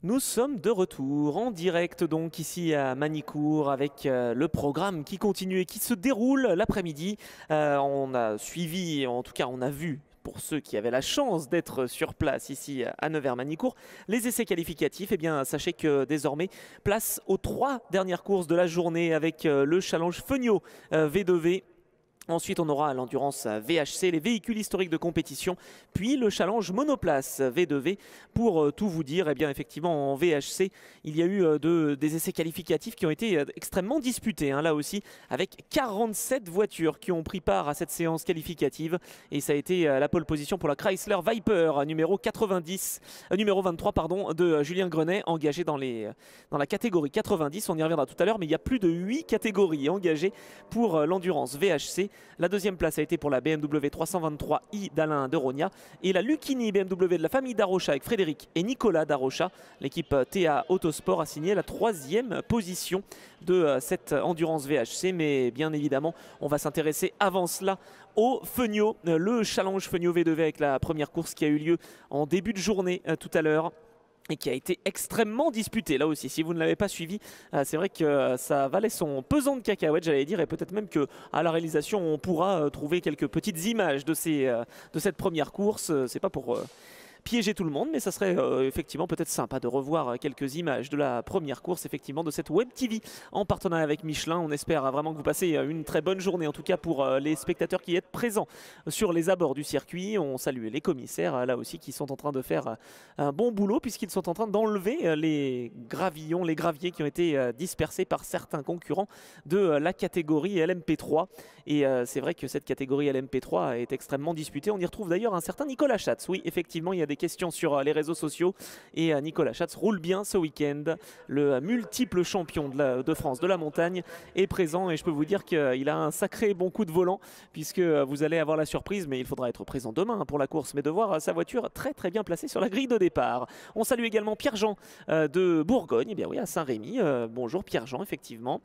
Nous sommes de retour en direct donc ici à Manicourt avec le programme qui continue et qui se déroule l'après-midi. On a suivi, en tout cas on a vu pour ceux qui avaient la chance d'être sur place ici à Nevers-Manicourt, les essais qualificatifs. Eh bien sachez que désormais place aux 3 dernières courses de la journée avec le challenge Feugnot V2V. Ensuite, on aura l'endurance VHC, les véhicules historiques de compétition, puis le challenge monoplace V2V. Pour tout vous dire, eh bien effectivement en VHC, il y a eu des essais qualificatifs qui ont été extrêmement disputés, là aussi, avec 47 voitures qui ont pris part à cette séance qualificative. Et ça a été la pole position pour la Chrysler Viper, numéro 23 pardon, de Julien Grenet, engagé dans la catégorie 90. On y reviendra tout à l'heure, mais il y a plus de 8 catégories engagées pour l'endurance VHC. La deuxième place a été pour la BMW 323i d'Alain de Rogna et la Lucchini BMW de la famille Darocha avec Frédéric et Nicolas Darocha. L'équipe TA Autosport a signé la 3e position de cette endurance VHC, mais bien évidemment on va s'intéresser avant cela au Feugnot, le challenge Feugnot V2V avec la première course qui a eu lieu en début de journée tout à l'heure et qui a été extrêmement disputé là aussi. Si vous ne l'avez pas suivi, c'est vrai que ça valait son pesant de cacahuètes, j'allais dire, et peut-être même qu'à la réalisation on pourra trouver quelques petites images de cette première course. C'est pas pour piéger tout le monde, mais ça serait effectivement peut-être sympa de revoir quelques images de la première course effectivement de cette Web TV en partenariat avec Michelin. On espère vraiment que vous passez une très bonne journée, en tout cas pour les spectateurs qui êtes présents sur les abords du circuit. On salue les commissaires là aussi qui sont en train de faire un bon boulot puisqu'ils sont en train d'enlever les gravillons, les graviers qui ont été dispersés par certains concurrents de la catégorie LMP3. Et c'est vrai que cette catégorie LMP3 est extrêmement disputée. On y retrouve d'ailleurs un certain Nicolas Schatz. Oui, effectivement, il y a des questions sur les réseaux sociaux et Nicolas Schatz roule bien ce week-end. Le multiple champion de France de la montagne est présent et je peux vous dire qu'il a un sacré bon coup de volant puisque vous allez avoir la surprise, mais il faudra être présent demain pour la course, mais de voir sa voiture très très bien placée sur la grille de départ. On salue également Pierre-Jean de Bourgogne, eh bien oui, à Saint-Rémy. Bonjour Pierre-Jean, effectivement.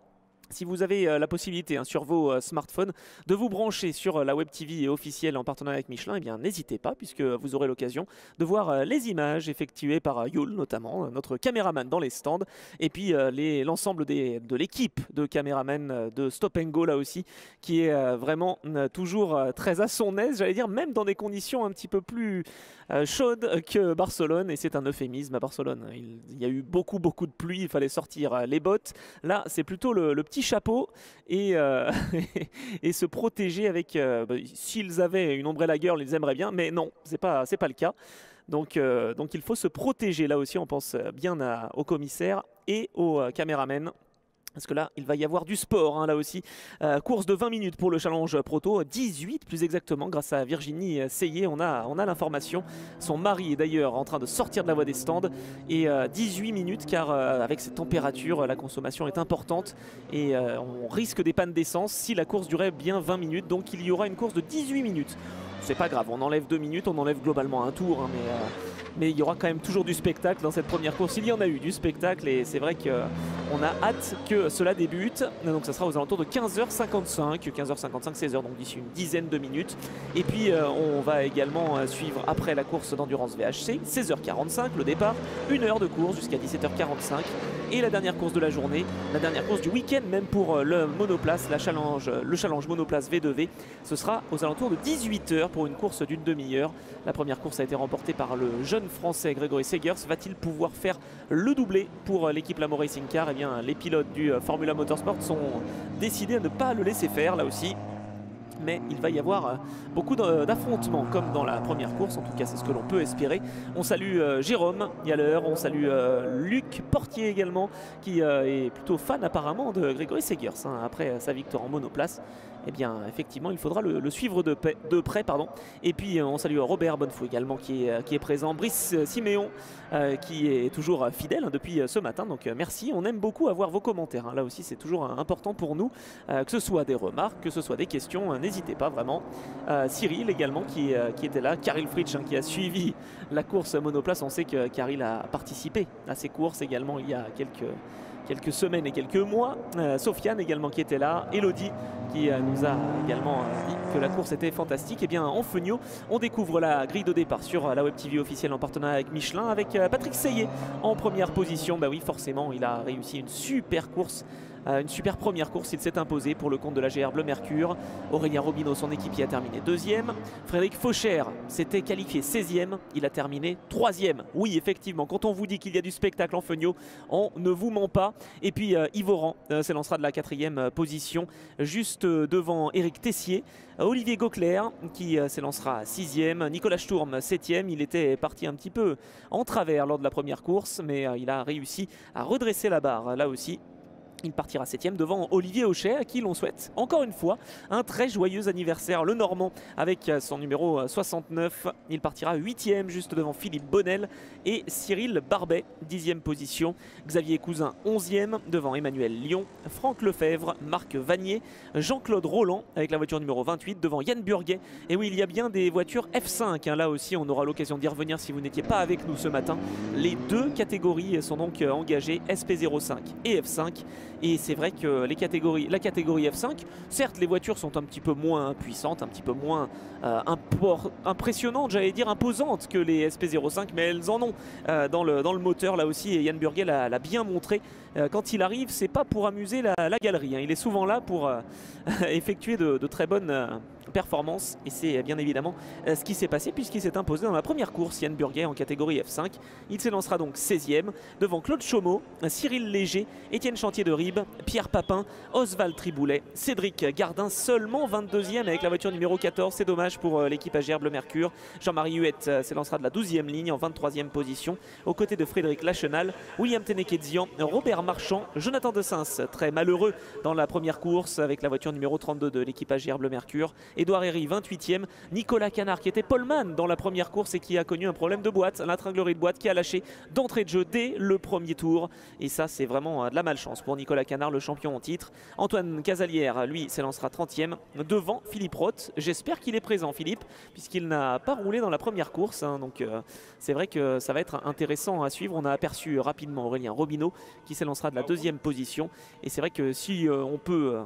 Si vous avez la possibilité sur vos smartphones de vous brancher sur la Web TV officielle en partenariat avec Michelin, eh bien n'hésitez pas puisque vous aurez l'occasion de voir les images effectuées par Yul notamment, notre caméraman dans les stands, et puis l'ensemble de l'équipe de caméramen de Stop & Go là aussi, qui est vraiment toujours très à son aise, j'allais dire, même dans des conditions un petit peu plus chaudes que Barcelone, et c'est un euphémisme à Barcelone. Il y a eu beaucoup de pluie, il fallait sortir les bottes. Là, c'est plutôt le petit chapeau et, et se protéger avec... s'ils avaient une Umbrella Girl, ils aimeraient bien, mais non, c'est pas le cas. Donc il faut se protéger là aussi, on pense bien au commissaire et au caméraman. Parce que là, il va y avoir du sport, là aussi. Course de 20 minutes pour le challenge proto, 18 plus exactement, grâce à Virginie Seyé. On a l'information. Son mari est d'ailleurs en train de sortir de la voie des stands. Et 18 minutes, car avec ces températures, la consommation est importante. Et on risque des pannes d'essence si la course durait bien 20 minutes. Donc il y aura une course de 18 minutes. C'est pas grave, on enlève 2 minutes, on enlève globalement un tour, mais il y aura quand même toujours du spectacle dans cette première course. Il y en a eu du spectacle et c'est vrai qu'on a hâte que cela débute. Donc ça sera aux alentours de 15h55, 15h55, 16h, donc d'ici une dizaine de minutes. Et puis on va également suivre après la course d'endurance VHC, 16h45 le départ, 1 heure de course jusqu'à 17h45. Et la dernière course de la journée, la dernière course du week-end même pour le monoplace, le challenge monoplace V2V, ce sera aux alentours de 18h pour une course d'une demi-heure. La première course a été remportée par le jeune français Grégory Segers. Va-t-il pouvoir faire le doublé pour l'équipe Lamo Racing Car? Eh bien, les pilotes du Formula Motorsport sont décidés à ne pas le laisser faire là aussi. Mais il va y avoir beaucoup d'affrontements comme dans la première course, en tout cas c'est ce que l'on peut espérer. On salue Jérôme Yaller, on salue Luc Portier également, qui est plutôt fan apparemment de Grégory Segers après sa victoire en monoplace. Eh bien effectivement il faudra le suivre de près. Et puis on salue Robert Bonnefou également qui est présent, Brice Siméon qui est toujours fidèle depuis ce matin, donc merci. On aime beaucoup avoir vos commentaires, là aussi c'est toujours important pour nous, que ce soit des remarques, que ce soit des questions, n'hésitez pas vraiment. Cyril également qui était là, Karil Fritsch qui a suivi la course monoplace. On sait que Karil a participé à ces courses également il y a quelques semaines et quelques mois. Sofiane également qui était là, Elodie qui nous a également dit que la course était fantastique. Et bien en Fenio, on découvre la grille de départ sur la Web TV officielle en partenariat avec Michelin, avec Patrick Seyé en première position. Bah oui, forcément, il a réussi une super course. Une super première course, il s'est imposé pour le compte de la GR Bleu Mercure. Aurélien Robineau, son équipier, a terminé 2e. Frédéric Faucher s'était qualifié 16e, il a terminé 3e. Oui, effectivement, quand on vous dit qu'il y a du spectacle en Fenio, on ne vous ment pas. Et puis Yves Oran s'élancera de la 4e position, juste devant Éric Tessier. Olivier Gauclair qui s'élancera 6e, Nicolas Sturm 7e. Il était parti un petit peu en travers lors de la première course, mais il a réussi à redresser la barre là aussi. Il partira 7e devant Olivier Auchet, à qui l'on souhaite encore une fois un très joyeux anniversaire, le Normand, avec son numéro 69. Il partira 8e juste devant Philippe Bonnel et Cyril Barbet, 10e position. Xavier Cousin 11e devant Emmanuel Lyon, Franck Lefebvre, Marc Vanier, Jean-Claude Roland avec la voiture numéro 28 devant Yann Burguet. Et oui, il y a bien des voitures F5, hein. Là aussi on aura l'occasion d'y revenir si vous n'étiez pas avec nous ce matin. Les deux catégories sont donc engagées, SP05 et F5. Et c'est vrai que la catégorie F5, certes les voitures sont un petit peu moins puissantes, un petit peu moins impressionnantes, j'allais dire imposantes que les SP05, mais elles en ont dans le moteur là aussi. Et Yann Burguet l'a bien montré. Quand il arrive, c'est pas pour amuser la galerie, hein. Il est souvent là pour effectuer de très bonnes performances. Et c'est bien évidemment ce qui s'est passé puisqu'il s'est imposé dans la première course, Yann Burguet en catégorie F5. Il s'élancera donc 16e devant Claude Chaumeau, Cyril Léger, Étienne Chantier de Ribes, Pierre Papin, Oswald Triboulet, Cédric Gardin, seulement 22e avec la voiture numéro 14. C'est dommage pour l'équipe AGR Bleu Mercure. Jean-Marie Huette s'élancera de la 12e ligne en 23e position aux côtés de Frédéric Lachenal, William Tenekedzian, Robert Marchand, Jonathan Dessens, très malheureux dans la première course avec la voiture numéro 32 de l'équipe AGR Bleu Mercure. Édouard Herry 28e, Nicolas Canard qui était poleman dans la première course et qui a connu un problème de boîte, l'intringlerie de boîte qui a lâché d'entrée de jeu dès le premier tour. Et ça c'est vraiment de la malchance pour Nicolas Canard, le champion en titre. Antoine Casalière, lui, s'élancera 30e devant Philippe Roth. J'espère qu'il est présent, Philippe, puisqu'il n'a pas roulé dans la première course, hein. Donc c'est vrai que ça va être intéressant à suivre. On a aperçu rapidement Aurélien Robineau qui s'élancera de la 2e position. Et c'est vrai que si on peut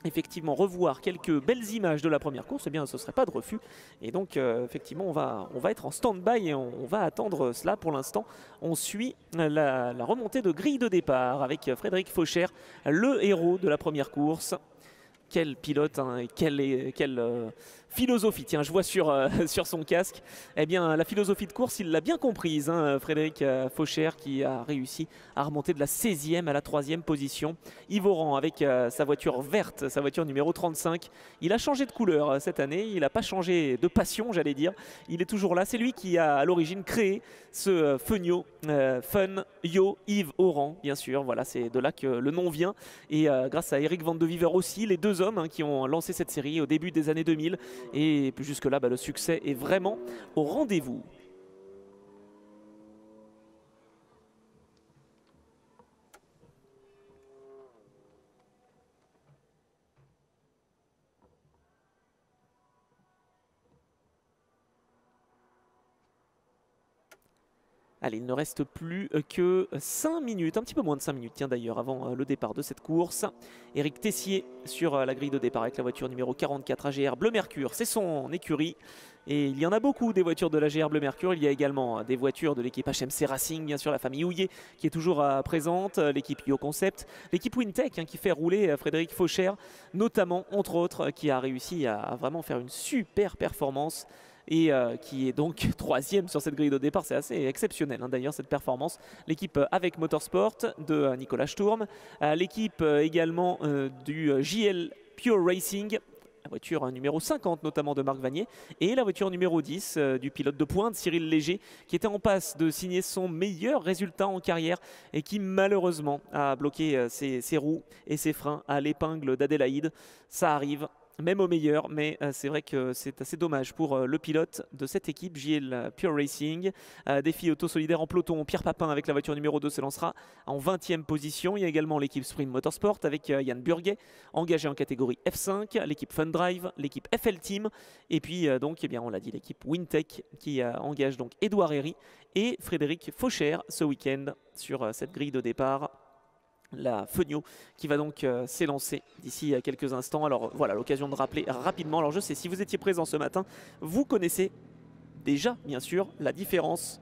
effectivement revoir quelques belles images de la première course, eh bien ce ne serait pas de refus. Et donc effectivement on va être en stand-by et on va attendre cela. Pour l'instant on suit la remontée de grille de départ avec Frédéric Faucher, le héros de la première course. Quel pilote, hein, et quelle philosophie. Tiens, je vois sur son casque, eh bien la philosophie de course, il l'a bien comprise, hein, Frédéric Faucher, qui a réussi à remonter de la 16e à la 3e position. Yves Oran avec sa voiture verte, sa voiture numéro 35. Il a changé de couleur cette année, il n'a pas changé de passion, j'allais dire. Il est toujours là, c'est lui qui a à l'origine créé ce Fenio, Fun Yo Yves Oran, bien sûr. Voilà, c'est de là que le nom vient. Et grâce à Eric Van de Viver aussi, les deux hommes, hein, qui ont lancé cette série au début des années 2000. Et jusque-là, le succès est vraiment au rendez-vous. Allez, il ne reste plus que 5 minutes, un petit peu moins de 5 minutes, tiens d'ailleurs, avant le départ de cette course. Éric Tessier sur la grille de départ avec la voiture numéro 44 AGR Bleu Mercure, c'est son écurie. Et il y en a beaucoup des voitures de l'AGR Bleu Mercure. Il y a également des voitures de l'équipe HMC Racing, bien sûr, la famille Houillet qui est toujours présente, l'équipe Yo Concept, l'équipe Wintech, hein, qui fait rouler Frédéric Faucher, notamment, entre autres, qui a réussi à vraiment faire une super performance. Et qui est donc 3e sur cette grille de départ. C'est assez exceptionnel, hein, d'ailleurs, cette performance. L'équipe avec Motorsport de Nicolas Sturm, l'équipe également du JL Pure Racing, la voiture numéro 50 notamment de Marc Vanier, et la voiture numéro 10 du pilote de pointe Cyril Léger, qui était en passe de signer son meilleur résultat en carrière et qui malheureusement a bloqué ses roues et ses freins à l'épingle d'Adélaïde. Ça arrive, même au meilleur, mais c'est vrai que c'est assez dommage pour le pilote de cette équipe JL Pure Racing. Défi auto solidaire en peloton, Pierre Papin avec la voiture numéro 2 s'élancera en 20e position. Il y a également l'équipe Sprint Motorsport avec Yann Burguet, engagé en catégorie F5, l'équipe Fun Drive, l'équipe FL Team, et puis donc, eh bien, on l'a dit, l'équipe Wintech qui engage donc Édouard Herry et Frédéric Faucher ce week-end sur cette grille de départ. la Fenio qui va donc s'élancer d'ici quelques instants. Alors voilà, l'occasion de rappeler rapidement. Alors je sais, si vous étiez présent ce matin, vous connaissez déjà bien sûr la différence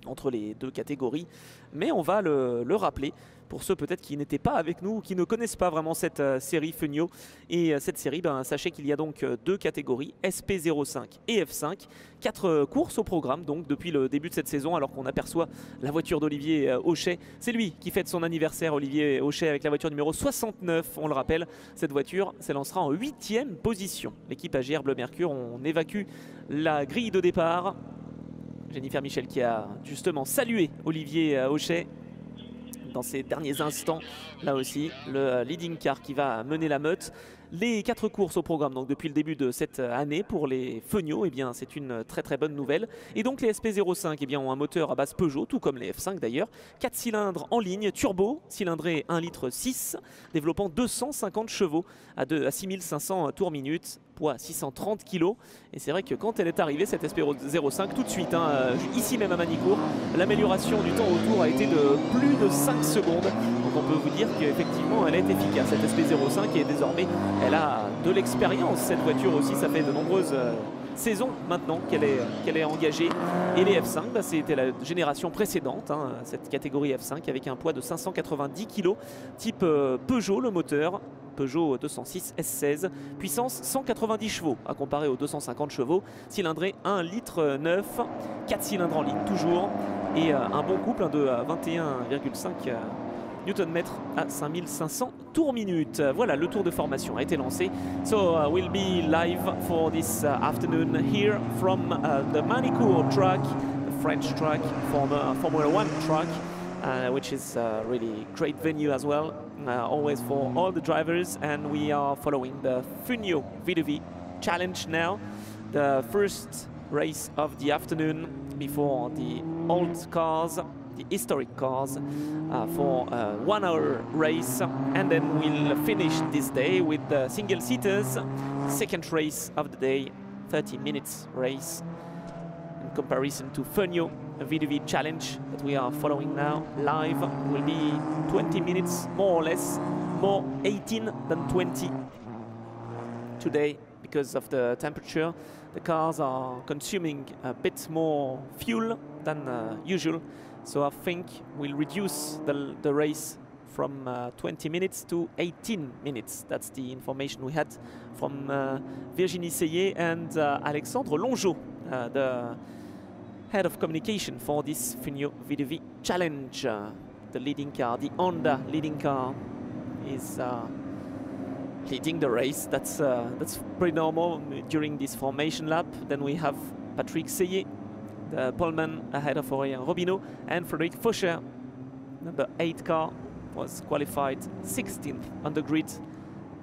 entre les deux catégories, mais on va le rappeler pour ceux peut-être qui n'étaient pas avec nous ou qui ne connaissent pas vraiment cette série Fenio. Et cette série, sachez qu'il y a donc deux catégories, SP05 et F5, 4 courses au programme donc depuis le début de cette saison, alors qu'on aperçoit la voiture d'Olivier Hochet. C'est lui qui fête son anniversaire, Olivier Hochet, avec la voiture numéro 69, on le rappelle. Cette voiture s'élancera en 8e position. L'équipe AGR Bleu Mercure, on évacue la grille de départ. Jennifer Michel qui a justement salué Olivier Hochet dans ces derniers instants. Là aussi, le leading car qui va mener la meute. Les 4 courses au programme donc depuis le début de cette année pour les Fenio, eh bien c'est une très très bonne nouvelle. Et donc les SP05 eh bien, ont un moteur à base Peugeot, tout comme les F5 d'ailleurs. 4 cylindres en ligne, turbo, cylindré 1,6 litre, développant 250 chevaux à 6500 tours minute, poids 630 kg. Et c'est vrai que quand elle est arrivée, cette SP05, tout de suite, ici même à Manicourt, l'amélioration du temps au tour a été de plus de 5 secondes. Donc on peut vous dire qu'effectivement elle est efficace, cette SP05, et désormais elle a de l'expérience. Cette voiture aussi, ça fait de nombreuses saisons maintenant qu'elle est engagée. Et les F5, c'était la génération précédente, cette catégorie F5 avec un poids de 590 kg, type Peugeot le moteur. Peugeot 206 S16, puissance 190 chevaux à comparer aux 250 chevaux, cylindré 1,9 litre, 4 cylindres en ligne toujours, et un bon couple de 21,5 Nm à 5500 tours minute. Voilà, le tour de formation a été lancé. So we'll be live for this afternoon here from the Manicourt track, the French track, Formula One track. Which is a really great venue as well, always for all the drivers, and we are following the Fenio V2V Challenge now, the first race of the afternoon before the old cars, the historic cars, for a 1 hour race, and then we'll finish this day with the single seaters, second race of the day, 30 minutes race in comparison to Fenio V2V Challenge that we are following now live. Will be 20 minutes more or less, more 18 than 20 today because of the temperature. The cars are consuming a bit more fuel than usual, so I think we'll reduce the race from 20 minutes to 18 minutes. That's the information we had from Virginie Seyé and Alexandre Longeau, the head of communication for this Fenio V2V Challenge. The leading car, the Honda leading car, is leading the race. That's pretty normal during this formation lap. Then we have Patrick Seyé, the poleman, ahead of Aurélien Robineau, and Frédéric Faucher, number 8 car, was qualified 16th on the grid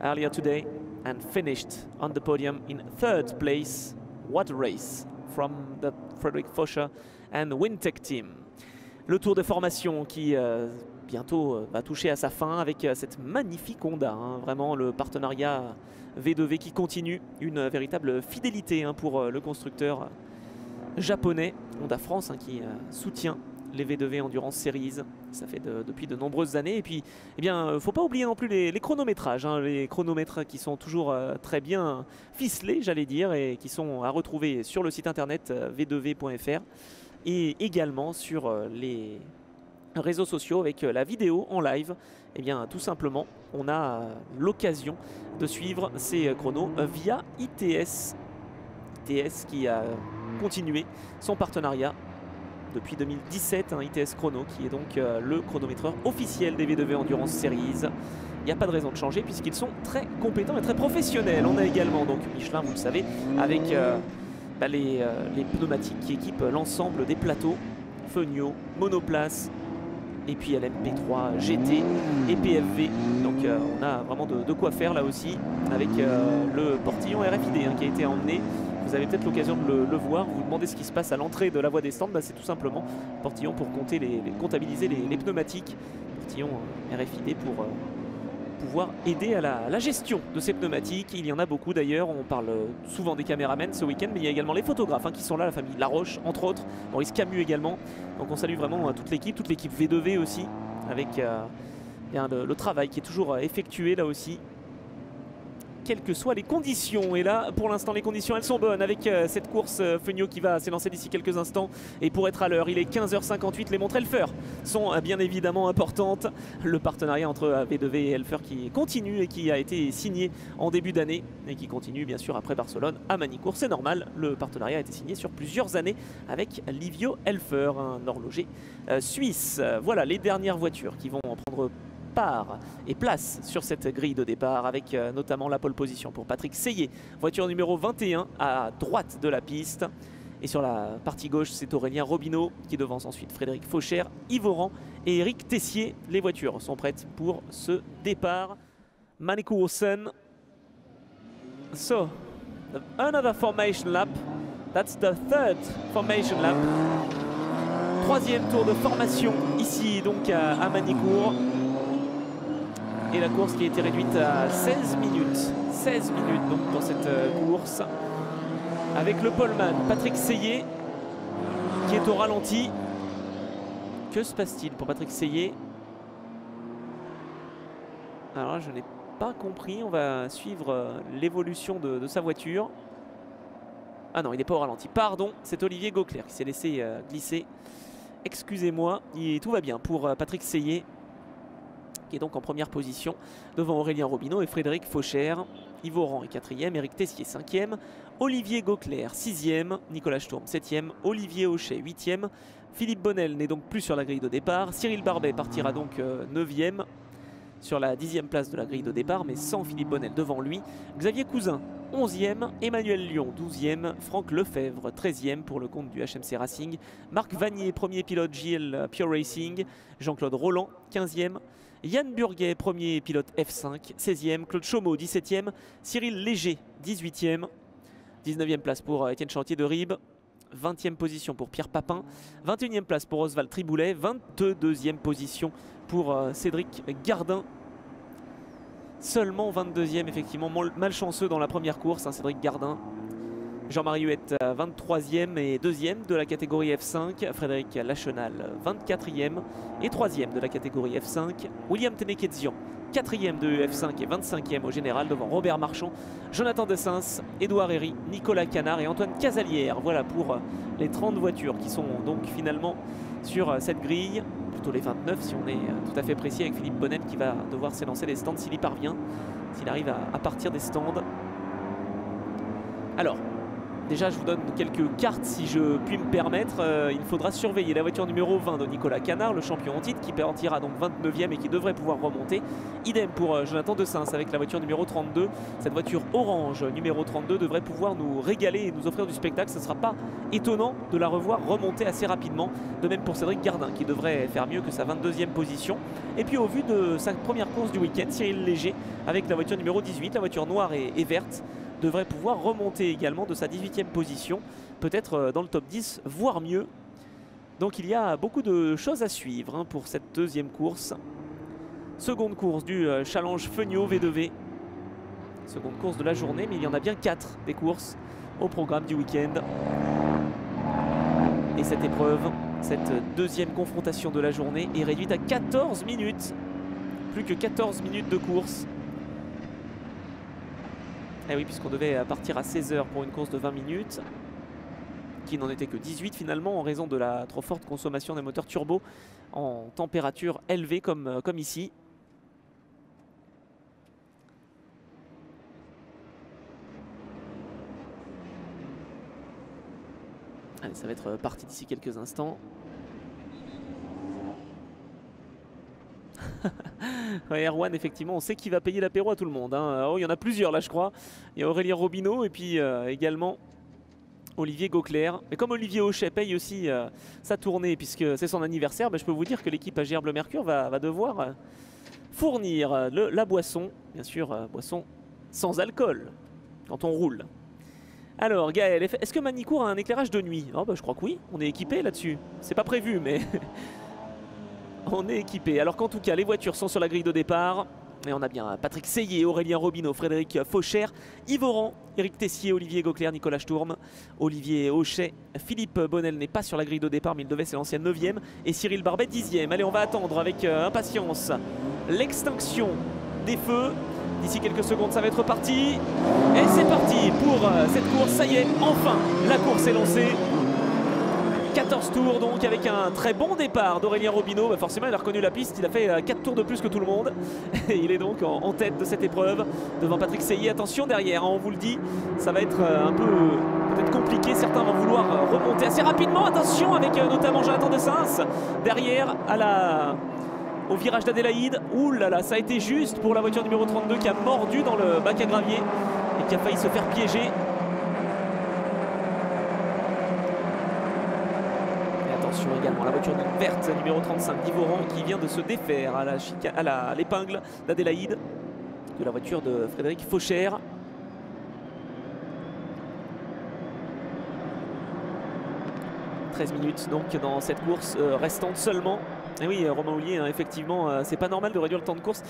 earlier today and finished on the podium in 3rd place. What a race from the Frédéric Faucher and Wintec team. Le tour de formation qui bientôt va toucher à sa fin avec cette magnifique Honda. Vraiment le partenariat V2V qui continue, une véritable fidélité pour le constructeur japonais Honda France qui soutient les V2V Endurance Series. Ça fait depuis de nombreuses années. Et puis, eh bien, faut pas oublier non plus les chronométrages. Les chronomètres qui sont toujours très bien ficelés, j'allais dire, et qui sont à retrouver sur le site internet v2v.fr et également sur les réseaux sociaux avec la vidéo en live. Eh bien, tout simplement, on a l'occasion de suivre ces chronos via ITS. ITS qui a continué son partenariat depuis 2017, ITS Chrono, qui est donc le chronométreur officiel des V2V Endurance Series. Il n'y a pas de raison de changer puisqu'ils sont très compétents et très professionnels. On a également donc Michelin, vous le savez, avec les pneumatiques qui équipent l'ensemble des plateaux, Fenio, Monoplace, et puis LMP3, GT et PFV. Donc on a vraiment de quoi faire là aussi avec le portillon RFID qui a été emmené. Vous avez peut-être l'occasion de le voir, vous demandez ce qui se passe à l'entrée de la voie des stands, c'est tout simplement portillon pour comptabiliser les pneumatiques, portillon RFID pour pouvoir aider à la gestion de ces pneumatiques. Il y en a beaucoup d'ailleurs, on parle souvent des caméramens ce week-end, mais il y a également les photographes qui sont là, la famille Laroche entre autres, Maurice Camus également. Donc on salue vraiment toute l'équipe V2V aussi, avec bien, le travail qui est toujours effectué là aussi, quelles que soient les conditions. Et là, pour l'instant, les conditions, elles sont bonnes avec cette course. Feugnot qui va s'élancer d'ici quelques instants. Et pour être à l'heure, il est 15h58. Les montres Elfer sont bien évidemment importantes. Le partenariat entre V2V et Elfer qui continue et qui a été signé en début d'année et qui continue bien sûr après Barcelone à Manicourt. C'est normal, le partenariat a été signé sur plusieurs années avec Livio Elfer, un horloger suisse. Voilà les dernières voitures qui vont en prendre part et place sur cette grille de départ avec notamment la pole position pour Patrick Seillet, voiture numéro 21 à droite de la piste, et sur la partie gauche c'est Aurélien Robineau qui devance ensuite Frédéric Faucher, Yves Oran et Eric Tessier. Les voitures sont prêtes pour ce départ. Manikoursen. So another formation lap, that's the third formation lap, troisième tour de formation ici donc à Manicourt. Et la course qui a été réduite à 16 minutes. 16 minutes donc dans cette course. Avec le poleman Patrick Seillet qui est au ralenti. Que se passe-t-il pour Patrick Seillet? Alors là, je n'ai pas compris. On va suivre l'évolution de sa voiture. Ah non, il n'est pas au ralenti. Pardon, c'est Olivier Gauclair qui s'est laissé glisser. Excusez-moi. Tout va bien pour Patrick Seillet, qui est donc en première position devant Aurélien Robineau et Frédéric Faucher. Yves Oran est 4e, Eric Tessier 5e, Olivier Gauclair 6e, Nicolas Sturm 7e, Olivier Auchet 8e, Philippe Bonnel n'est donc plus sur la grille de départ, Cyril Barbet partira donc 9e sur la 10e place de la grille de départ, mais sans Philippe Bonnel devant lui. Xavier Cousin 11e, Emmanuel Lyon 12e, Franck Lefebvre 13e pour le compte du HMC Racing, Marc Vanier premier pilote JL Pure Racing, Jean-Claude Roland 15e, Yann Burguet, premier pilote F5, 16e. Claude Chaumeau, 17e. Cyril Léger, 18e. 19e place pour Étienne Chantier de Ribes. 20e position pour Pierre Papin. 21e place pour Oswald Triboulet. 22e position pour Cédric Gardin. Seulement 22e, effectivement, malchanceux dans la première course, hein, Cédric Gardin. Jean-Marie Huette, 23e et 2e de la catégorie F5. Frédéric Lachenal, 24e et 3e de la catégorie F5. William Tenekezian, 4e de F5 et 25e au général devant Robert Marchand, Jonathan Dessens, Édouard Herry, Nicolas Canard et Antoine Casalière. Voilà pour les 30 voitures qui sont donc finalement sur cette grille. Plutôt les 29 si on est tout à fait précis, avec Philippe Bonnet qui va devoir s'élancer des stands s'il y parvient, s'il arrive à partir des stands. Alors, déjà, je vous donne quelques cartes si je puis me permettre. Il faudra surveiller la voiture numéro 20 de Nicolas Canard, le champion en titre, qui partira donc 29e et qui devrait pouvoir remonter. Idem pour Jonathan Dessens avec la voiture numéro 32. Cette voiture orange numéro 32 devrait pouvoir nous régaler et nous offrir du spectacle. Ce ne sera pas étonnant de la revoir remonter assez rapidement. De même pour Cédric Gardin qui devrait faire mieux que sa 22e position. Et puis au vu de sa première course du week-end, Cyril Léger avec la voiture numéro 18, la voiture noire et verte, devrait pouvoir remonter également de sa 18e position, peut-être dans le top 10, voire mieux. Donc il y a beaucoup de choses à suivre hein, pour cette deuxième course. Seconde course du Challenge Feugnot V2V. Seconde course de la journée, mais il y en a bien 4 des courses au programme du week-end. Et cette épreuve, cette deuxième confrontation de la journée est réduite à 14 minutes. Plus que 14 minutes de course. Eh oui, puisqu'on devait partir à 16 h pour une course de 20 minutes, qui n'en était que 18 finalement, en raison de la trop forte consommation des moteurs turbo en température élevée comme ici. Allez, ça va être parti d'ici quelques instants. Ouais, Erwan, effectivement, on sait qui va payer l'apéro à tout le monde. Hein. Oh, il y en a plusieurs là, je crois. Il y a Aurélien Robineau et puis également Olivier Gauclair. Mais comme Olivier Auchet paye aussi sa tournée puisque c'est son anniversaire, je peux vous dire que l'équipe AGR Bleu Mercure va devoir fournir la boisson. Bien sûr, boisson sans alcool quand on roule. Alors, Gaël, est-ce que Manicourt a un éclairage de nuit? Oh, je crois que oui, on est équipé là-dessus. C'est pas prévu, mais... on est équipé. Alors qu'en tout cas, les voitures sont sur la grille de départ. Et on a bien Patrick Seyé, Aurélien Robineau, Frédéric Fauchère, Yves Oran, Éric Tessier, Olivier Gauclair, Nicolas Sturm, Olivier Auchet, Philippe Bonnel n'est pas sur la grille de départ mais il devait, c'est l'ancien 9e, et Cyril Barbet 10e. Allez, on va attendre avec impatience l'extinction des feux. D'ici quelques secondes ça va être parti. Et c'est parti pour cette course, ça y est, enfin la course est lancée. 14 tours donc avec un très bon départ d'Aurélien Robineau. Bah forcément il a reconnu la piste, il a fait 4 tours de plus que tout le monde. Et il est donc en tête de cette épreuve devant Patrick Seyé. Attention derrière, hein, on vous le dit, ça va être un peu peut-être compliqué. Certains vont vouloir remonter assez rapidement. Attention avec notamment Jonathan Dessens derrière au virage d'Adélaïde. Ouh là là, ça a été juste pour la voiture numéro 32 qui a mordu dans le bac à gravier et qui a failli se faire piéger. Attention également la voiture verte numéro 35 d'Yves Oran qui vient de se défaire à l'épingle d'Adélaïde de la voiture de Frédéric Fauchère. « 13 minutes donc dans cette course restante seulement. » Et oui, Romain Houllier, hein, effectivement, c'est pas normal de réduire le temps de course.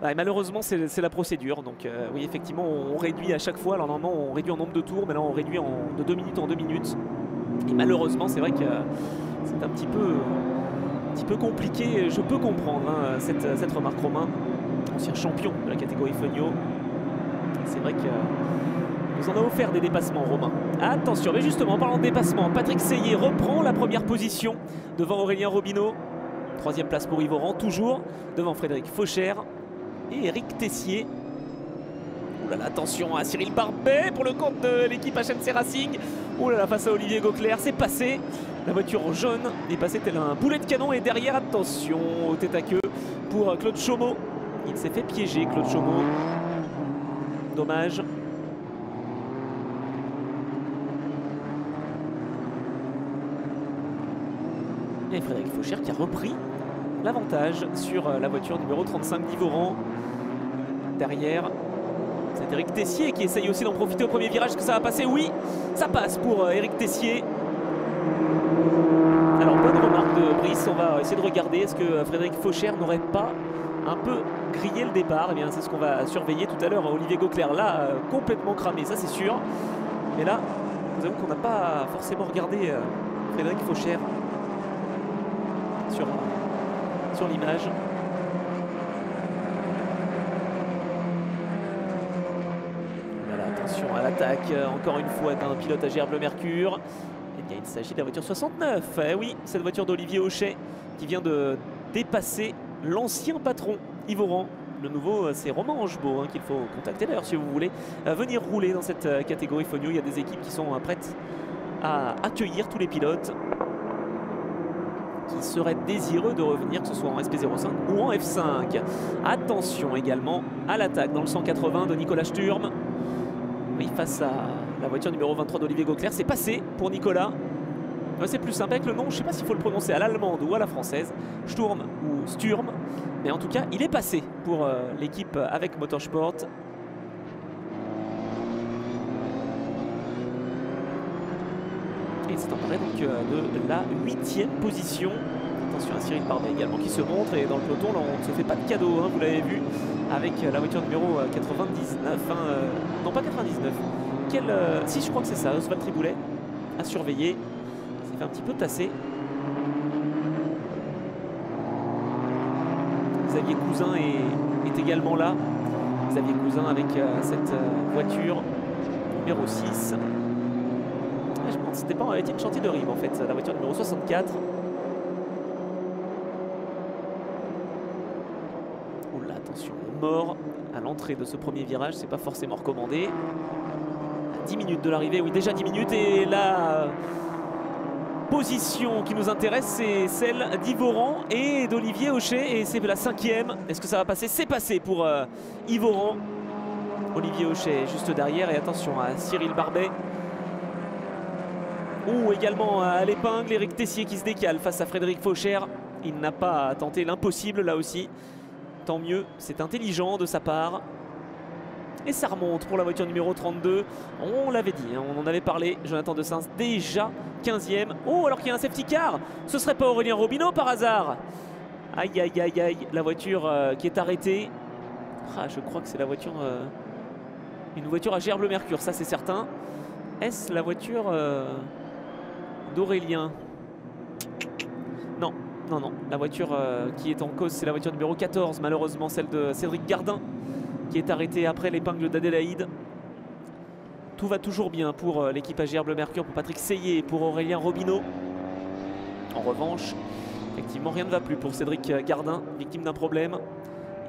Et malheureusement, c'est la procédure. Donc oui, effectivement, on réduit à chaque fois. Alors normalement, on réduit en nombre de tours, mais là, on réduit de 2 minutes en 2 minutes. Et malheureusement, c'est vrai que c'est un petit peu compliqué. Je peux comprendre hein, cette remarque. Romain, ancien champion de la catégorie Feugnot. C'est vrai que nous en a offert des dépassements, Romain. Attention, mais justement, en parlant de dépassement, Patrick Seyé reprend la première position devant Aurélien Robineau. 3e place pour Yves Oran, toujours devant Frédéric Fauchère et Éric Tessier. Ouh là là, attention à Cyril Barbet pour le compte de l'équipe HMC Racing. Ouh là là, face à Olivier Gauclair, c'est passé. La voiture jaune est passée tel un boulet de canon. Et derrière, attention au tête à queue pour Claude Chaumeau. Il s'est fait piéger, Claude Chaumeau. Dommage. Et Frédéric Fauchère qui a repris l'avantage sur la voiture numéro 35 d'Yves Oran. Derrière, c'est Éric Tessier qui essaye aussi d'en profiter au premier virage. Est-ce que ça va passer? Oui, ça passe pour Éric Tessier. Alors, bonne remarque de Brice. On va essayer de regarder. Est-ce que Frédéric Fauchère n'aurait pas un peu grillé le départ? Eh bien, c'est ce qu'on va surveiller tout à l'heure. Olivier Gauclair, là, complètement cramé, ça c'est sûr. Mais là, nous avons qu'on n'a pas forcément regardé Frédéric Fauchère sur l'image. Voilà, attention à l'attaque, encore une fois d'un pilote à Gerbe le Mercure. Eh bien, il s'agit de la voiture 69. Eh oui, cette voiture d'Olivier Auchet qui vient de dépasser l'ancien patron Yves Oran. Le nouveau, c'est Romain Angebaud hein, qu'il faut contacter d'ailleurs si vous voulez venir rouler dans cette catégorie Feugnot. Il y a des équipes qui sont prêtes à accueillir tous les pilotes qui seraient désireux de revenir, que ce soit en SP05 ou en F5. Attention également à l'attaque dans le 180 de Nicolas Sturm. Oui, face à la voiture numéro 23 d'Olivier Gauclair. C'est passé pour Nicolas. C'est plus simple avec le nom, je ne sais pas s'il faut le prononcer à l'allemande ou à la française. Sturm ou Sturm. Mais en tout cas, il est passé pour l'équipe avec Motorsport. Et c'est emparé donc de la 8e position. Attention à Cyril Barbet également qui se montre. Et dans le peloton, là, on ne se fait pas de cadeau, hein, vous l'avez vu, avec la voiture numéro 99. Non, pas 99. Si, je crois que c'est ça, Oswald Triboulet à surveiller. Il s'est fait un petit peu tasser. Xavier Cousin est également là. Xavier Cousin avec cette voiture numéro 6. Je me demande si c'était pas un Étienne Chantier de Rive en fait, la voiture numéro 64. Oula, attention, mort à l'entrée de ce premier virage, c'est pas forcément recommandé. À 10 minutes de l'arrivée, oui déjà 10 minutes et la position qui nous intéresse c'est celle d'Yves Oran et d'Olivier Auchet et c'est la 5e. Est-ce que ça va passer? C'est passé pour Yves Oran. Olivier Auchet juste derrière et attention à Cyril Barbet. Ou également à l'épingle, Éric Tessier qui se décale face à Frédéric Fauchère. Il n'a pas tenté l'impossible là aussi. Tant mieux, c'est intelligent de sa part. Et ça remonte pour la voiture numéro 32. On l'avait dit, hein, on en avait parlé. Jonathan Dessens déjà 15e. Oh, alors qu'il y a un safety car. Ce serait pas Aurélien Robineau par hasard? Aïe, aïe, aïe, aïe. La voiture qui est arrêtée. Ah, je crois que c'est la voiture... une voiture à Gerbleu-Mercure, ça c'est certain. Est-ce la voiture d'Aurélien? Non, non, non. La voiture qui est en cause, c'est la voiture numéro 14, malheureusement, celle de Cédric Gardin, qui est arrêté après l'épingle d'Adélaïde. Tout va toujours bien pour l'équipage Gerbleu-Mercure, pour Patrick Seillet et pour Aurélien Robineau. En revanche, effectivement, rien ne va plus pour Cédric Gardin, victime d'un problème.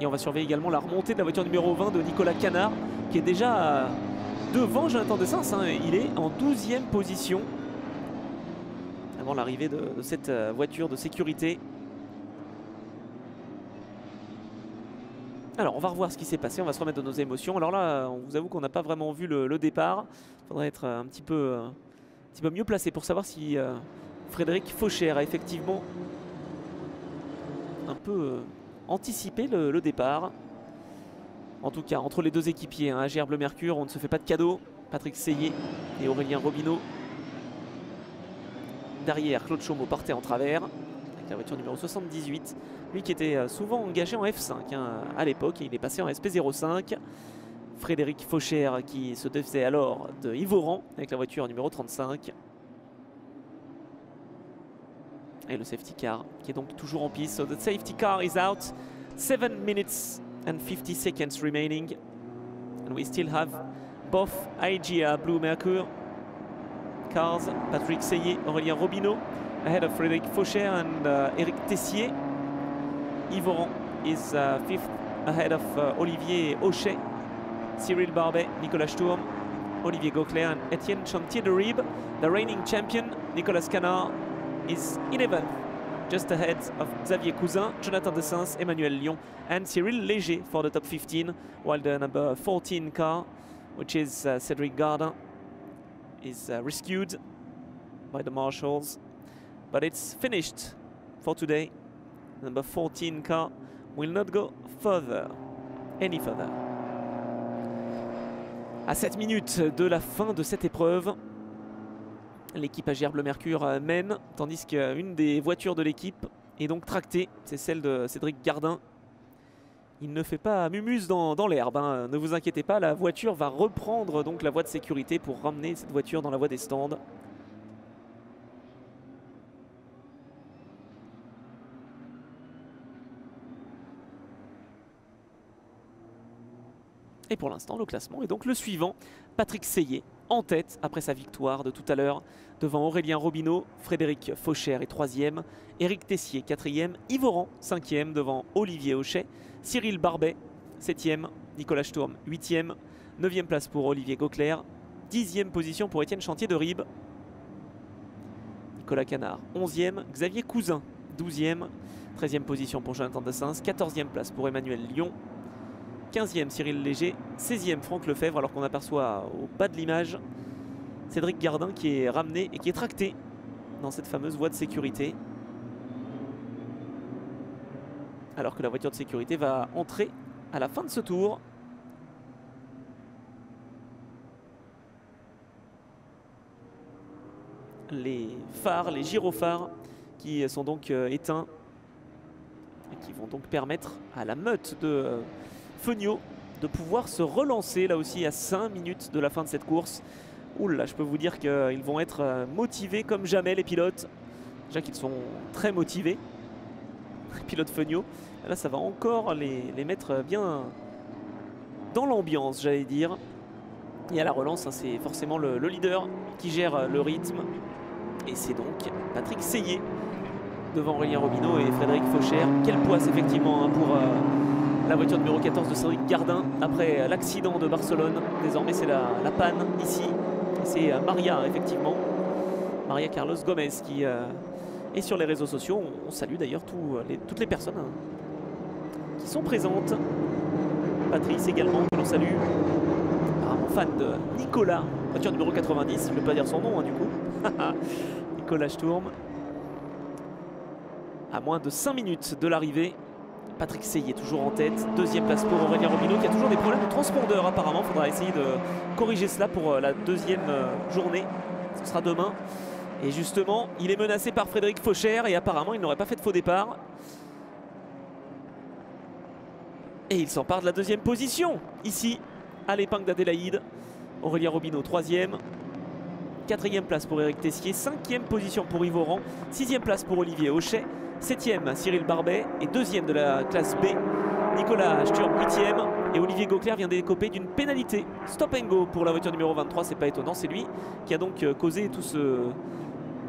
Et on va surveiller également la remontée de la voiture numéro 20 de Nicolas Canard, qui est déjà devant Jonathan Dessens. Il est en 12e position avant l'arrivée de cette voiture de sécurité. Alors on va revoir ce qui s'est passé, on va se remettre de nos émotions. Alors là, on vous avoue qu'on n'a pas vraiment vu le départ. Il faudrait être un petit peu mieux placé pour savoir si Frédéric Faucher a effectivement un peu anticipé le départ. En tout cas, entre les deux équipiers, à Gerbleu-Mercure, on ne se fait pas de cadeau. Patrick Seillet et Aurélien Robineau. Derrière, Claude Chaumeau partait en travers avec la voiture numéro 78. Lui qui était souvent engagé en F5 à l'époque, il est passé en SP05. Frédéric Faucher qui se défaisait alors de Yves Oran avec la voiture numéro 35. Et le safety car qui est donc toujours en piste. So the safety car is out. 7 minutes and 50 seconds remaining. And we still have both IGA Blue Mercure cars. Patrick Seillet, Aurélien Robineau ahead of Frédéric Faucher and Eric Tessier. Yves Oran is 5th ahead of Olivier Auchet. Cyril Barbet, Nicolas Sturm, Olivier Gauclair and Etienne Chantier de Ribes. The reigning champion, Nicolas Canard, is 11th, just ahead of Xavier Cousin, Jonathan Dessens, Emmanuel Lyon and Cyril Léger for the top 15, while the number 14 car, which is Cédric Gardin, is rescued by the marshals. But it's finished for today. Number 14 car will not go further, any further. À 7 minutes de la fin de cette épreuve, l'équipe Gerbleu-Mercure mène, tandis qu'une des voitures de l'équipe est donc tractée. C'est celle de Cédric Gardin. Il ne fait pas mumuse dans l'herbe, ne vous inquiétez pas, la voiture va reprendre donc la voie de sécurité pour ramener cette voiture dans la voie des stands. Et pour l'instant, le classement est donc le suivant. Patrick Seillet en tête après sa victoire de tout à l'heure devant Aurélien Robineau. Frédéric Faucher est 3e. Eric Tessier 4e. Yves Oran 5e devant Olivier Auchet. Cyril Barbet 7e. Nicolas Sturm 8e. 9e place pour Olivier Gauclair. 10e position pour Etienne Chantier de Ribes. Nicolas Canard 11e. Xavier Cousin 12e. 13e position pour Jonathan Dessens. 14e place pour Emmanuel Lyon. 15e Cyril Léger, 16e Franck Lefebvre, alors qu'on aperçoit au bas de l'image Cédric Gardin qui est ramené et qui est tracté dans cette fameuse voie de sécurité. Alors que la voiture de sécurité va entrer à la fin de ce tour. Les phares, les gyrophares qui sont donc éteints et qui vont donc permettre à la meute de Feugnot de pouvoir se relancer là aussi à 5 minutes de la fin de cette course. Oula, je peux vous dire qu'ils vont être motivés comme jamais les pilotes. Déjà qu'ils sont très motivés, les pilotes Feugnot. Là ça va encore les mettre bien dans l'ambiance, j'allais dire. Et à la relance, c'est forcément le leader qui gère le rythme. Et c'est donc Patrick Seillet devant Aurélien Robineau et Frédéric Faucher. Quelle poisse effectivement pour la voiture numéro 14 de Cédric Gardin après l'accident de Barcelone. Désormais c'est la panne ici. C'est Maria effectivement. Maria Carlos Gomez qui est sur les réseaux sociaux. On salue d'ailleurs toutes les personnes qui sont présentes. Patrice également que l'on salue. Apparemment fan de Nicolas. Voiture numéro 90. Je ne vais pas dire son nom du coup. Nicolas Sturm. À moins de 5 minutes de l'arrivée. Patrick Seillet toujours en tête, 2e place pour Aurélien Robineau qui a toujours des problèmes de transpondeur apparemment. Il faudra essayer de corriger cela pour la 2e journée, ce sera demain. Et justement, il est menacé par Frédéric Faucher et apparemment il n'aurait pas fait de faux départ. Et il s'empare de la deuxième position, ici, à l'épingle d'Adélaïde. Aurélien Robineau, 3e. 4e place pour Éric Tessier. 5e position pour Yves Oran. 6e place pour Olivier Hochet. 7e, Cyril Barbet. Et 2e de la classe B, Nicolas Sturm, 8e. Et Olivier Gauclair vient d'écoper d'une pénalité. Stop and go pour la voiture numéro 23. C'est pas étonnant, c'est lui qui a donc causé tout ce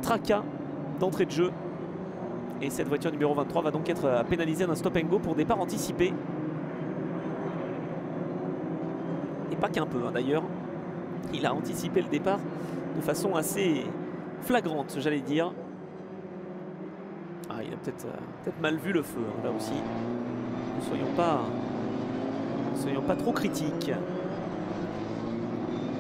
tracas d'entrée de jeu. Et cette voiture numéro 23 va donc être pénalisée d'un stop and go pour départ anticipé. Et pas qu'un peu hein, d'ailleurs. Il a anticipé le départ de façon assez flagrante, j'allais dire. Ah, il a peut-être mal vu le feu, hein, là aussi. Ne soyons pas trop critiques.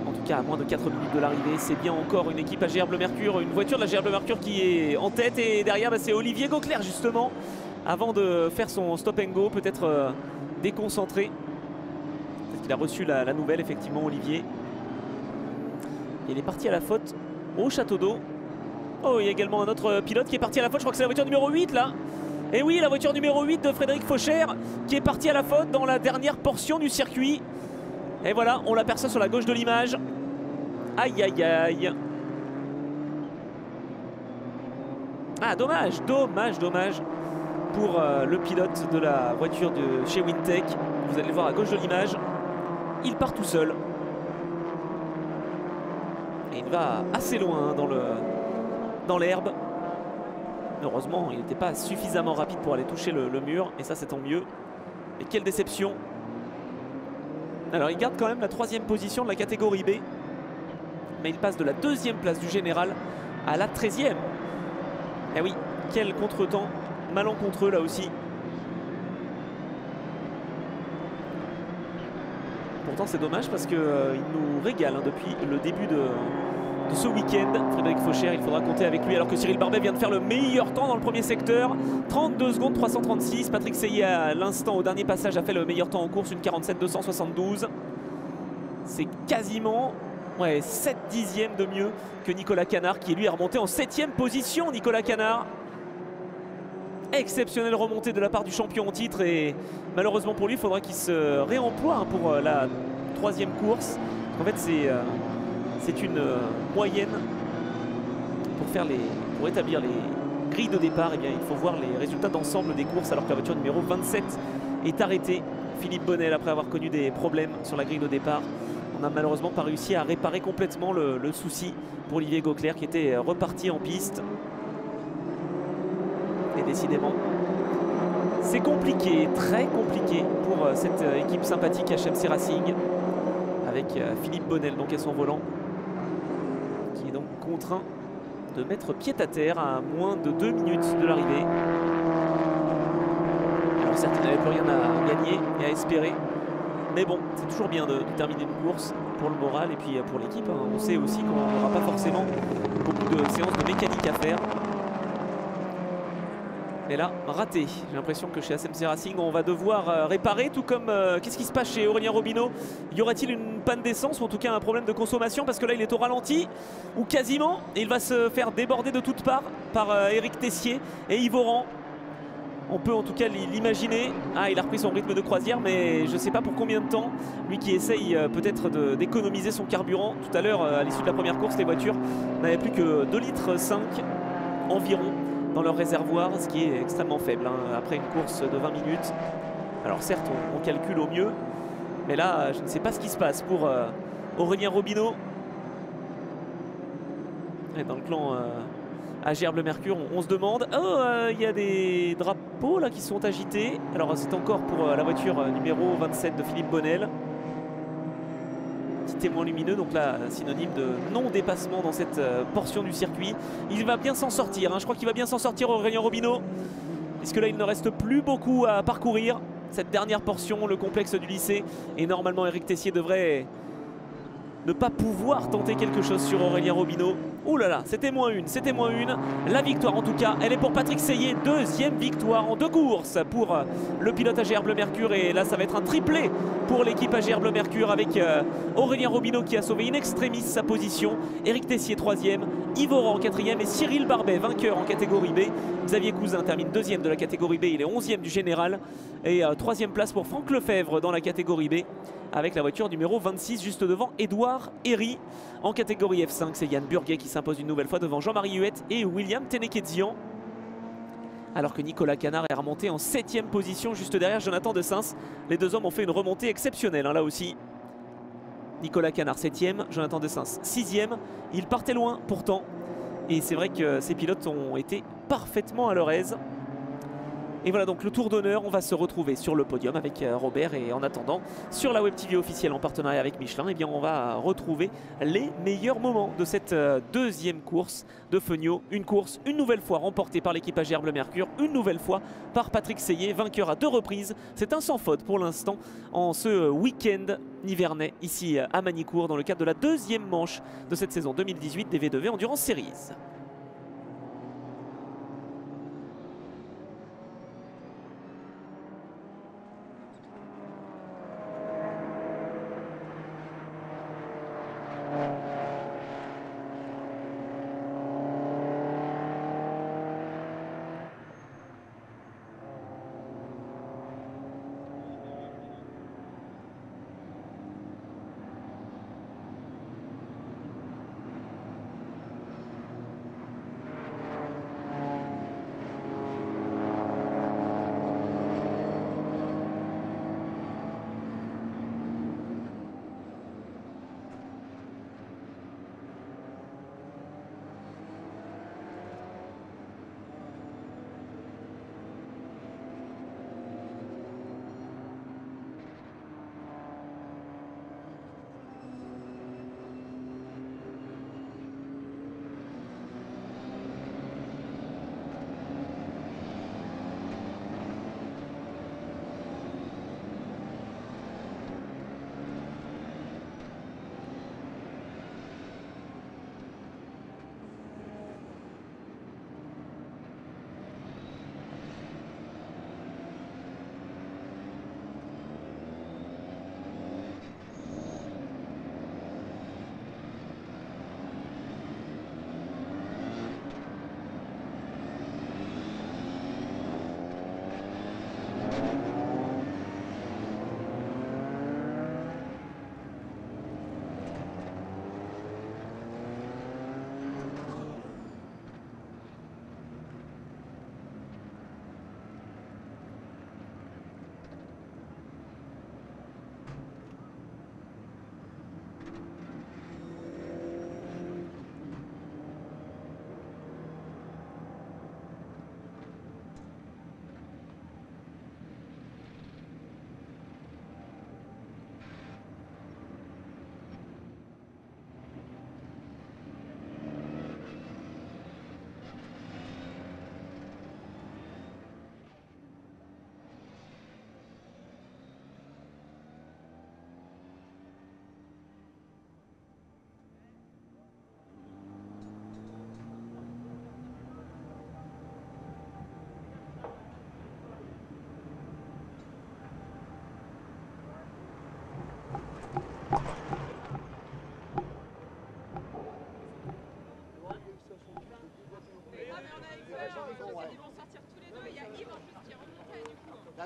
En tout cas, à moins de 4 minutes de l'arrivée, c'est bien encore une équipe AGR Bleu Mercure, une voiture de la GR Bleu Mercure qui est en tête. Et derrière, bah, c'est Olivier Gauclair, justement, avant de faire son stop and go, peut-être déconcentré. Peut-être qu'il a reçu la nouvelle, effectivement, Olivier. Il est parti à la faute au château d'eau. Oh, il y a également un autre pilote qui est parti à la faute. Je crois que c'est la voiture numéro 8 là. Et oui, la voiture numéro 8 de Frédéric Faucher qui est parti à la faute dans la dernière portion du circuit. Et voilà, on l'aperçoit sur la gauche de l'image. Aïe, aïe, aïe. Ah, dommage pour le pilote de la voiture de chez Wintech. Vous allez le voir à gauche de l'image. Il part tout seul. Et il va assez loin dans l'herbe. Heureusement, il n'était pas suffisamment rapide pour aller toucher le mur. Et ça, c'est tant mieux. Et quelle déception. Alors, il garde quand même la 3e position de la catégorie B. Mais il passe de la 2e place du général à la 13e. Eh oui, quel contretemps. Malencontreux, là aussi. Pourtant, c'est dommage parce qu'il nous régale hein, depuis le début de ce week-end. Frédéric Faucher, il faudra compter avec lui alors que Cyril Barbet vient de faire le meilleur temps dans le premier secteur. 32 secondes 336. Patrick Seyé à l'instant au dernier passage a fait le meilleur temps en course, une 47 272. C'est quasiment 7 dixièmes de mieux que Nicolas Canard qui lui est remonté en 7e position. Nicolas Canard. Exceptionnelle remontée de la part du champion en titre et malheureusement pour lui il faudra qu'il se réemploie hein, pour la 3e course. En fait c'est une moyenne pour établir les grilles de départ. Eh bien, il faut voir les résultats d'ensemble des courses alors que la voiture numéro 27 est arrêtée. Philippe Bonnel, après avoir connu des problèmes sur la grille de départ, on n'a malheureusement pas réussi à réparer complètement le souci pour Olivier Gauclair qui était reparti en piste. Et décidément, c'est compliqué, très compliqué pour cette équipe sympathique HMC Racing avec Philippe Bonnel donc à son volant qui est donc contraint de mettre pied à terre à moins de 2 minutes de l'arrivée. Alors certes, il n'avait plus rien à gagner et à espérer, mais bon, c'est toujours bien de terminer une course pour le moral et puis pour l'équipe. Hein. On sait aussi qu'on n'aura pas forcément beaucoup de séances de mécanique à faire. Et là, raté. J'ai l'impression que chez HMC Racing, on va devoir réparer, tout comme qu'est-ce qui se passe chez Aurélien Robineau? Y aurait-il une panne d'essence ou en tout cas un problème de consommation? Parce que là, il est au ralenti, ou quasiment. Et il va se faire déborder de toutes parts par Éric Tessier et Yves Oran. On peut en tout cas l'imaginer. Ah, il a repris son rythme de croisière, mais je ne sais pas pour combien de temps. Lui qui essaye peut-être d'économiser son carburant. Tout à l'heure, à l'issue de la première course, les voitures n'avaient plus que 2,5 litres environ dans leur réservoir, ce qui est extrêmement faible hein, après une course de 20 minutes. Alors certes, on calcule au mieux, mais là, je ne sais pas ce qui se passe pour Aurélien Robineau. Et dans le clan AGR Bleu Mercure, on se demande... Oh, il y a des drapeaux là qui sont agités. Alors c'est encore pour la voiture numéro 27 de Philippe Bonnel. Petit témoin lumineux, donc là synonyme de non-dépassement dans cette portion du circuit. Il va bien s'en sortir, hein. Je crois qu'il va bien s'en sortir Aurélien Robineau, puisque là il ne reste plus beaucoup à parcourir. Cette dernière portion, le complexe du lycée, et normalement Éric Tessier devrait ne pas pouvoir tenter quelque chose sur Aurélien Robineau. Ouh là là, c'était moins une, c'était moins une. La victoire en tout cas, elle est pour Patrick Seyé. Deuxième victoire en 2 courses pour le pilote AGR Bleu Mercure. Et là, ça va être un triplé pour l'équipe AGR Bleu Mercure avec Aurélien Robineau qui a sauvé in extremis sa position. Éric Tessier 3e, Yves Oran 4e et Cyril Barbet vainqueur en catégorie B. Xavier Cousin termine 2e de la catégorie B, il est 11e du général. Et 3e place pour Franck Lefebvre dans la catégorie B avec la voiture numéro 26 juste devant Édouard Herry. En catégorie F5, c'est Yann Burguet qui s'impose une nouvelle fois devant Jean-Marie Huette et William Tenekedzian. Alors que Nicolas Canard est remonté en 7e position juste derrière Jonathan De Sins. Les deux hommes ont fait une remontée exceptionnelle là aussi. Nicolas Canard 7e, Jonathan De Sins 6e. Ils partaient loin pourtant. Et c'est vrai que ces pilotes ont été parfaitement à leur aise. Et voilà donc le tour d'honneur, on va se retrouver sur le podium avec Robert. Et en attendant, sur la Web TV officielle en partenariat avec Michelin, eh bien on va retrouver les meilleurs moments de cette deuxième course de Feugnot. Une course une nouvelle fois remportée par l'équipe AGR Bleu Mercure, une nouvelle fois par Patrick Seyé, vainqueur à 2 reprises. C'est un sans faute pour l'instant en ce week-end nivernais ici à Magny-Cours dans le cadre de la deuxième manche de cette saison 2018 des V2V Endurance Series.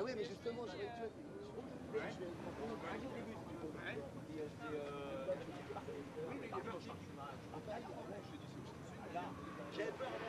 Ah oui, mais justement, je vais j'avais peur avant.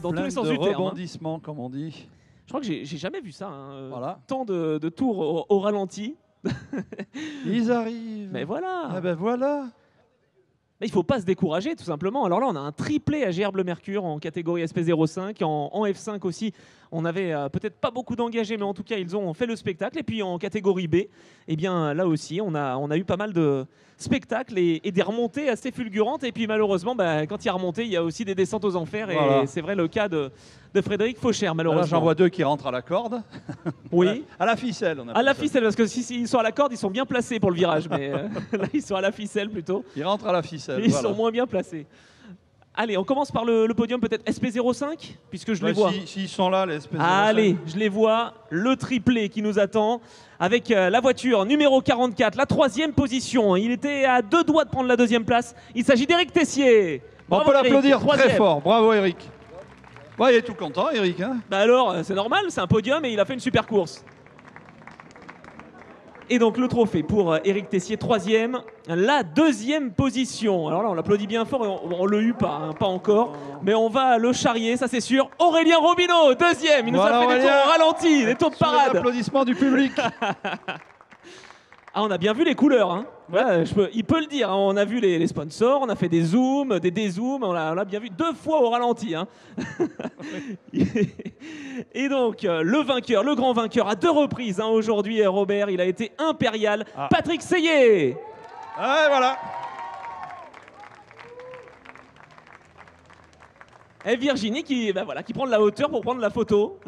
dans tous Plein les sens de du terme. Hein. rebondissements, comme on dit. Je crois que j'ai jamais vu ça. Hein. Voilà. Tant de tours au ralenti. Ils arrivent. Mais voilà. Ah ben voilà. Mais il ne faut pas se décourager, tout simplement. Alors là, on a un triplé à GR Bleu Mercure en catégorie SP05. En F5 aussi, on avait peut-être pas beaucoup d'engagés, mais en tout cas, ils ont fait le spectacle. Et puis en catégorie B, eh bien, là aussi, on a eu pas mal de spectacles et des remontées assez fulgurantes. Et puis malheureusement, quand il y a remonté, il y a aussi des descentes aux enfers. Voilà. Et c'est vrai le cas de Frédéric Fauchère, Là, malheureusement. j'en vois deux qui rentrent à la corde. Oui. À la ficelle. On À appelle la ça. ficelle, parce que si ils sont à la corde, ils sont bien placés pour le virage. Mais là, ils sont à la ficelle plutôt. Ils rentrent à la ficelle. Ils voilà. sont moins bien placés. Allez, on commence par le podium, peut-être SP05, puisque je les vois. S'ils sont là, les espèces Allez, je les vois. Le triplé qui nous attend avec la voiture numéro 44, la 3e position. Il était à 2 doigts de prendre la 2e place. Il s'agit d'Éric Tessier. On Bravo, peut Éric, l'applaudir très 3e. fort. Bravo, Eric. Ouais, il est tout content, Eric. Hein. Bah alors, c'est normal, c'est un podium et il a fait une super course. Et donc le trophée pour Éric Tessier, 3e, la 2e position. Alors là, on l'applaudit bien fort et on le eut pas, hein, pas encore, mais on va le charrier, ça c'est sûr. Aurélien Robineau, 2e, il nous Voilà, a fait des tours Aurélien. au ralenti, des tours de Sous les parade. applaudissements du public. Ah, on a bien vu les couleurs, hein. Ouais, il peut le dire, hein. On a vu les sponsors, on a fait des zooms, des dézooms, on l'a bien vu 2 fois au ralenti. Hein. Et donc, le vainqueur, le grand vainqueur, à 2 reprises, hein, aujourd'hui, Robert, il a été impérial. Ah. Patrick Seyé. Ouais, voilà. Et Virginie qui prend de la hauteur pour prendre la photo.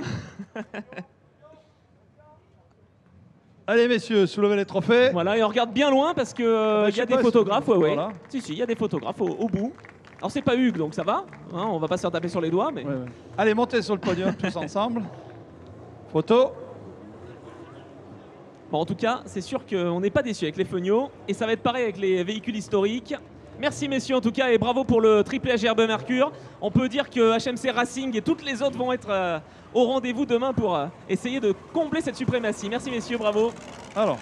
Allez, messieurs, soulevez les trophées. Voilà, et on regarde bien loin parce que bah, il je y a sais des pas, photographes. si- Ouais. voilà. Si, il y a des photographes au bout. Alors, c'est pas Hugues, donc ça va. Hein, on va pas se faire taper sur les doigts. Mais... Ouais, ouais. Allez, montez sur le podium tous ensemble. Photo. Bon, en tout cas, c'est sûr qu'on n'est pas déçus avec les Feugnos. Et ça va être pareil avec les véhicules historiques. Merci messieurs en tout cas et bravo pour le triplé HRB Mercure. On peut dire que HMC Racing et toutes les autres vont être au rendez-vous demain pour essayer de combler cette suprématie. Merci messieurs, bravo. Alors,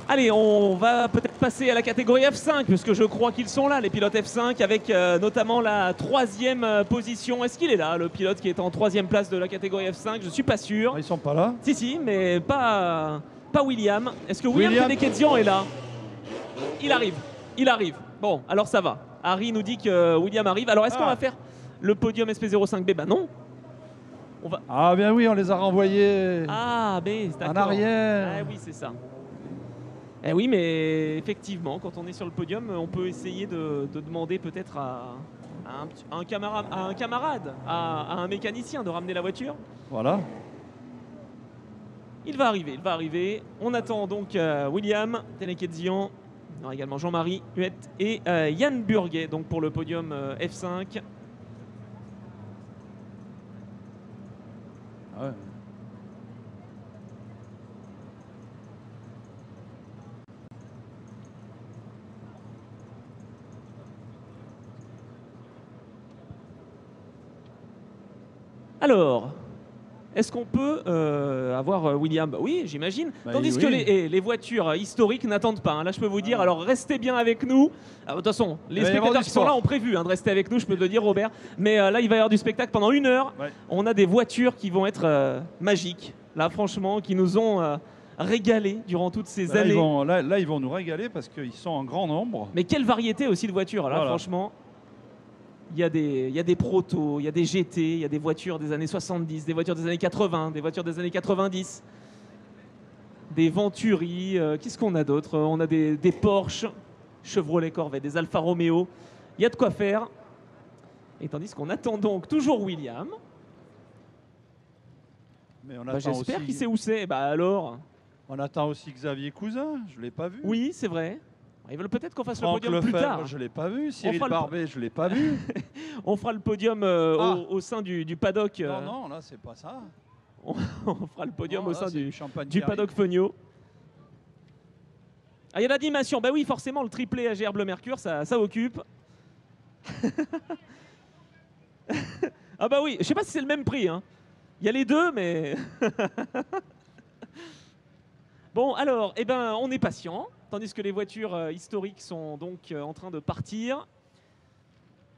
Allez, on va peut-être passer à la catégorie F5 puisque je crois qu'ils sont là, les pilotes F5 avec notamment la 3e position. Est-ce qu'il est là, le pilote qui est en 3e place de la catégorie F5? Je suis pas sûr. ils sont pas là. Si, mais pas William. Est-ce que William William. Fenekezian est là? Il arrive. Bon, alors ça va. Harry nous dit que William arrive. Alors est-ce qu'on va faire le podium SP05B? Bah non. Ah bien oui, on les a renvoyés Ah, mais d'accord. en arrière. Ah oui, c'est ça. Eh oui, mais effectivement, quand on est sur le podium, on peut essayer de demander peut-être à un camarade, à un mécanicien de ramener la voiture. Voilà. Il va arriver. On attend donc William Fenekezian. On aura également Jean-Marie Huette et Yann Burguet donc pour le podium F5. Ah ouais. Alors, est-ce qu'on peut avoir William? Bah oui, j'imagine. Bah Tandis oui. que les voitures historiques n'attendent pas. Hein. Là, je peux vous dire, alors restez bien avec nous. Alors, de toute façon, les Il va y avoir spectateurs du qui sont là sport. ont prévu de rester avec nous, je peux te le dire, Robert. Mais là, il va y avoir du spectacle pendant 1 heure. Ouais. On a des voitures qui vont être magiques. Là, franchement, qui nous ont régalé durant toutes ces Là, années. ils vont nous régaler parce qu'ils sont en grand nombre. Mais quelle variété aussi de voitures. Là, Voilà. franchement. Il y a des protos, il y a des GT, il y a des voitures des années 70, des voitures des années 80, des voitures des années 90, des Venturi. Qu'est-ce qu'on a d'autre? On a des Porsche, Chevrolet Corvette, des Alfa Romeo. Il y a de quoi faire. Et tandis qu'on attend donc toujours William. Mais on Bah, attend j'espère aussi. qu'il sait où c'est. Bah alors. On attend aussi Xavier Cousin. Je l'ai pas vu. Oui, c'est vrai. Ils veulent peut-être qu'on fasse Franck le podium plus tard. Lefebvre, je l'ai pas vu. Cyril fera le- Barbet, je l'ai pas vu. On fera le podium au sein du paddock. Non, non, là c'est pas ça. On fera le podium Non, au là, sein c'est du champagne du qui paddock Feugno. Ah, il y a l'animation. Bah oui, forcément, le triplé AGR Bleu Mercure, ça occupe. Ah bah oui, je sais pas si c'est le même prix. Hein. Il y a les deux, mais... Bon, alors, eh ben, on est patient, tandis que les voitures historiques sont donc en train de partir.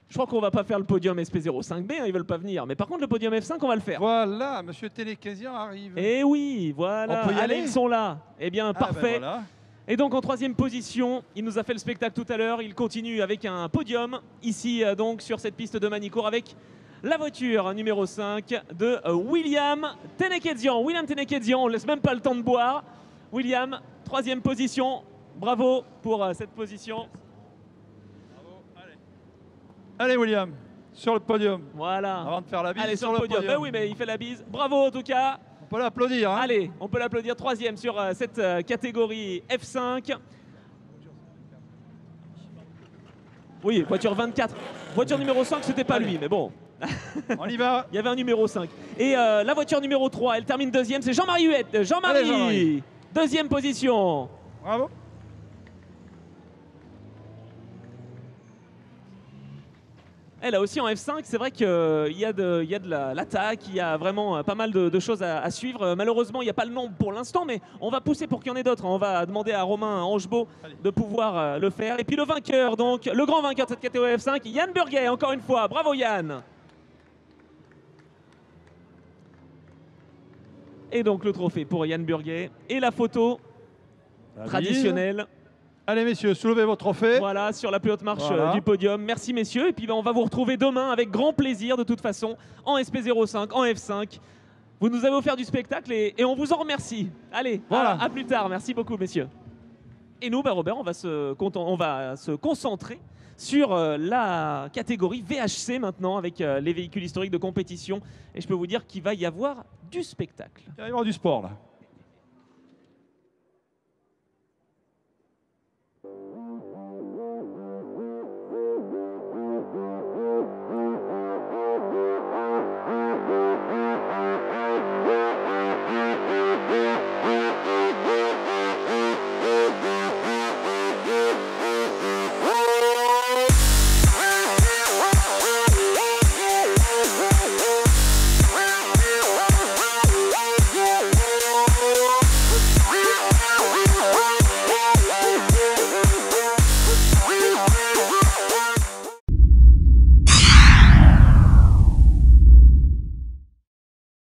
Je crois qu'on va pas faire le podium SP05B, hein, ils veulent pas venir. Mais par contre, le podium F5, on va le faire. Voilà, monsieur Télékésian arrive. Et oui, voilà. On peut y Allez, aller ils sont là. Eh bien, Ah, parfait. ben voilà. Et donc en troisième position, il nous a fait le spectacle tout à l'heure. Il continue avec un podium ici donc sur cette piste de Manicourt avec la voiture numéro 5 de William Tenekedzian. William Tenekedzian, on ne laisse même pas le temps de boire. William, troisième position. Bravo pour cette position. Allez, William, sur le podium. Voilà. Avant de faire la bise Allez, sur le podium. Ben oui, mais il fait la bise. Bravo en tout cas. On peut l'applaudir. Hein. Allez, on peut l'applaudir. Troisième sur cette catégorie F5. Oui, voiture 24. Voiture numéro 5, c'était pas lui, mais bon. On y va. Il y avait un numéro 5. Et la voiture numéro 3, elle termine deuxième, c'est Jean-Marie Huette. Allez, Jean-Marie. Deuxième position. Bravo. Elle a aussi en F5, c'est vrai qu'il y a de l'attaque, il y a vraiment pas mal de choses à suivre. Malheureusement, il n'y a pas le nombre pour l'instant, mais on va pousser pour qu'il y en ait d'autres. On va demander à Romain Angebault de pouvoir le faire. Et puis le vainqueur, donc le grand vainqueur de cette catégorie F5, Yann Burguet, encore une fois. Bravo Yann. Et donc le trophée pour Yann Burguet. Et la photo traditionnelle. Allez, messieurs, soulevez vos trophées. Voilà, sur la plus haute marche Voilà. du podium. Merci, messieurs. Et puis, on va vous retrouver demain avec grand plaisir, de toute façon, en SP05, en F5. Vous nous avez offert du spectacle et on vous en remercie. Allez, Voilà. à plus tard. Merci beaucoup, messieurs. Et nous, Robert, on va se concentrer sur la catégorie VHC maintenant, avec les véhicules historiques de compétition. Et je peux vous dire qu'il va y avoir du spectacle. Il va y avoir du sport, là.